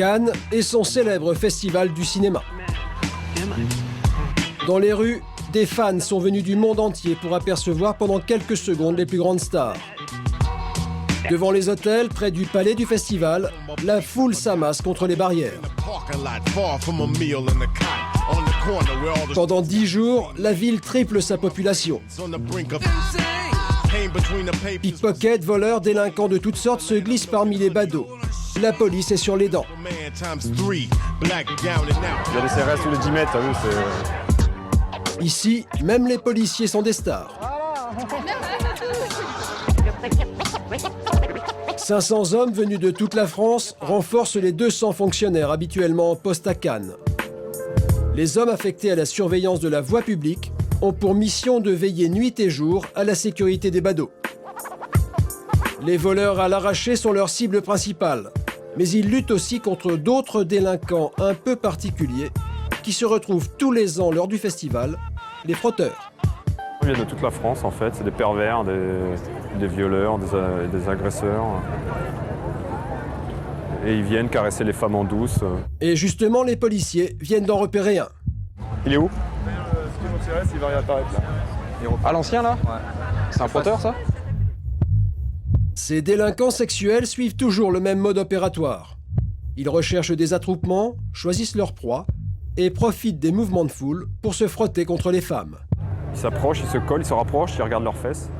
Cannes est son célèbre festival du cinéma. Dans les rues, des fans sont venus du monde entier pour apercevoir pendant quelques secondes les plus grandes stars. Devant les hôtels, près du palais du festival, la foule s'amasse contre les barrières. Pendant 10 jours, la ville triple sa population. Pickpockets, voleurs, délinquants de toutes sortes se glissent parmi les badauds. La police est sur les dents. Il y a des CRS tous les 10 mètres, t'as vu, c'est... Ici, même les policiers sont des stars. 500 hommes venus de toute la France renforcent les 200 fonctionnaires habituellement en poste à Cannes. Les hommes affectés à la surveillance de la voie publique ont pour mission de veiller nuit et jour à la sécurité des badauds. Les voleurs à l'arraché sont leur cible principale, mais ils luttent aussi contre d'autres délinquants un peu particuliers qui se retrouvent tous les ans lors du festival, les frotteurs. Ils viennent de toute la France en fait, c'est des pervers, des violeurs, des agresseurs. Et ils viennent caresser les femmes en douce. Et justement, les policiers viennent d'en repérer un. Il est où? Ce que mon CRS, il va réapparaître là. À l'ancien là? Ouais. C'est un frotteur ça? Ces délinquants sexuels suivent toujours le même mode opératoire. Ils recherchent des attroupements, choisissent leur proie et profitent des mouvements de foule pour se frotter contre les femmes. Ils s'approchent, ils se collent, ils se rapprochent, ils regardent leurs fesses.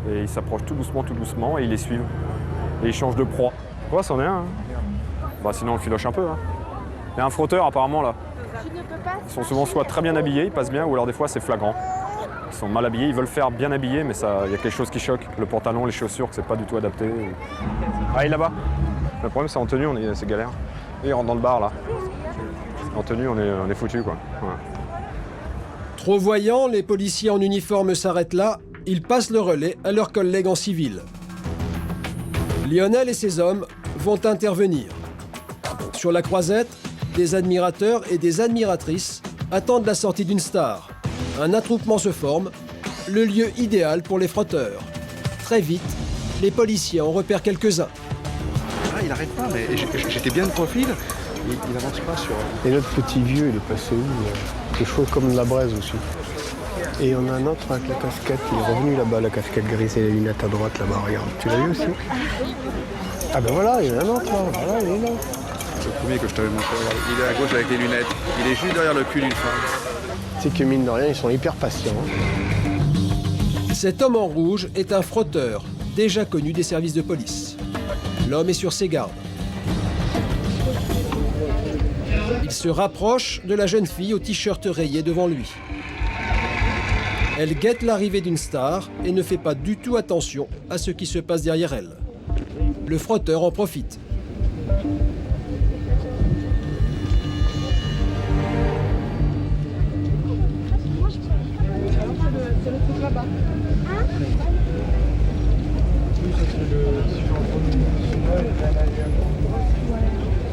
Et ils s'approchent tout doucement et ils les suivent. Et ils changent de proie. Ouais, c'en est un. Hein. Bah, sinon on le filoche un peu. Hein. Il y a un frotteur apparemment là. Ils sont souvent soit très bien habillés, ils passent bien, ou alors des fois c'est flagrant. Ils sont mal habillés, ils veulent faire bien habillés, mais il y a quelque chose qui choque. Le pantalon, les chaussures, que c'est pas du tout adapté. Ah, il est là-bas. Le problème c'est en tenue, c'est galère. Et ils rentrent dans le bar là. En tenue, on est foutu quoi. Ouais. Trop voyants, les policiers en uniforme s'arrêtent là. Ils passent le relais à leurs collègues en civil. Lionel et ses hommes vont intervenir. Sur la croisette, des admirateurs et des admiratrices attendent la sortie d'une star. Un attroupement se forme, le lieu idéal pour les frotteurs. Très vite, les policiers en repèrent quelques-uns. Ah, il n'arrête pas, mais j'étais bien de profil. Il n'avance pas sur... Et notre petit vieux, il est passé où? C'est chaud comme de la braise aussi. Et on a un autre avec la casquette, il est revenu là-bas, la casquette grise et les lunettes à droite là-bas, regarde. Tu l'as vu aussi? Ah ben voilà, il y en a un autre là, voilà, il est là. C'est le premier que je t'avais montré. Il est à gauche avec les lunettes. Il est juste derrière le cul d'une femme. C'est que mine de rien, ils sont hyper patients. Cet homme en rouge est un frotteur, déjà connu des services de police. L'homme est sur ses gardes. Il se rapproche de la jeune fille au t-shirt rayé devant lui. Elle guette l'arrivée d'une star et ne fait pas du tout attention à ce qui se passe derrière elle. Le frotteur en profite.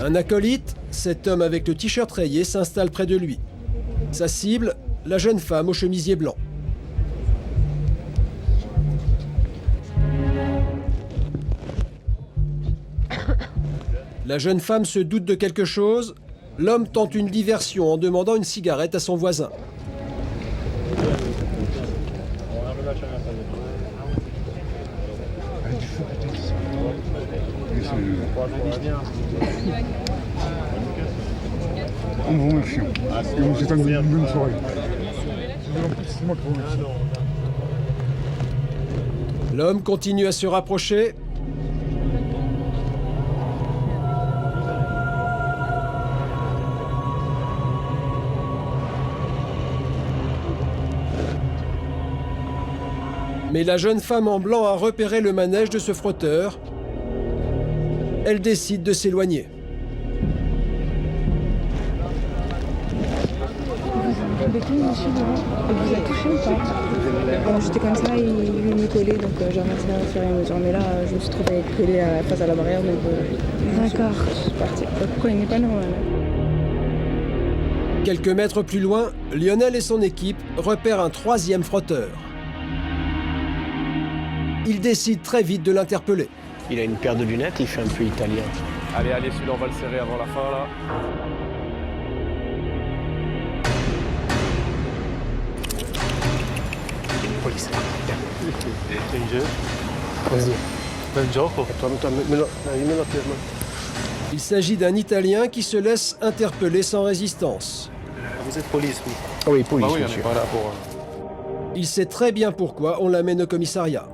Un acolyte, cet homme avec le t-shirt rayé, s'installe près de lui. Sa cible, la jeune femme au chemisier blanc. La jeune femme se doute de quelque chose. L'homme tente une diversion en demandant une cigarette à son voisin. On vous remercie. Et on vous souhaite une bonne soirée. C'est moi qui vous remercie. L'homme continue à se rapprocher. Mais la jeune femme en blanc a repéré le manège de ce frotteur. Elle décide de s'éloigner. Avec lui, monsieur, il vous a touché ou pas? Alors j'étais comme ça, il m'y collait, donc j'ai ramassé au fur et à mesure. Mais là, je me suis trouvée collée face à la barrière, donc d'accord. Je suis partie. Pourquoi il n'est pas normal? Quelques mètres plus loin, Lionel et son équipe repèrent un troisième frotteur. Ils décident très vite de l'interpeller. Il a une paire de lunettes, il fait un peu italien. Allez, allez, celui-là, on va le serrer avant la fin, là. Police. Vas-y. Il s'agit d'un Italien qui se laisse interpeller sans résistance. Vous êtes police, oui. Oui, police, Bah oui, on monsieur. n'est pas là pour... Il sait très bien pourquoi on l'amène au commissariat.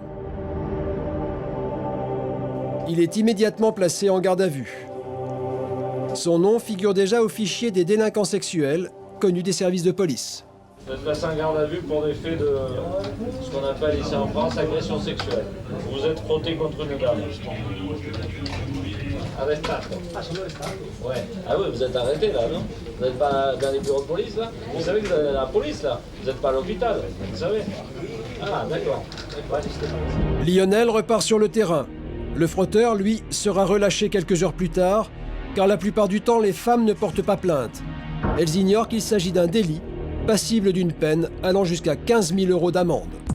Il est immédiatement placé en garde à vue. Son nom figure déjà au fichier des délinquants sexuels, connu des services de police. Vous êtes placé en garde à vue pour des faits de ce qu'on appelle ici en France agression sexuelle. Vous êtes frotté contre une dame. Arrestate. Ouais. Ah oui, vous êtes arrêté là, non? Vous n'êtes pas dans les bureaux de police là? Vous savez que vous êtes à la police là? Vous n'êtes pas à l'hôpital, vous savez? Ah d'accord. Lionel repart sur le terrain. Le frotteur, lui, sera relâché quelques heures plus tard, car la plupart du temps, les femmes ne portent pas plainte. Elles ignorent qu'il s'agit d'un délit, passible d'une peine allant jusqu'à 15 000 € d'amende.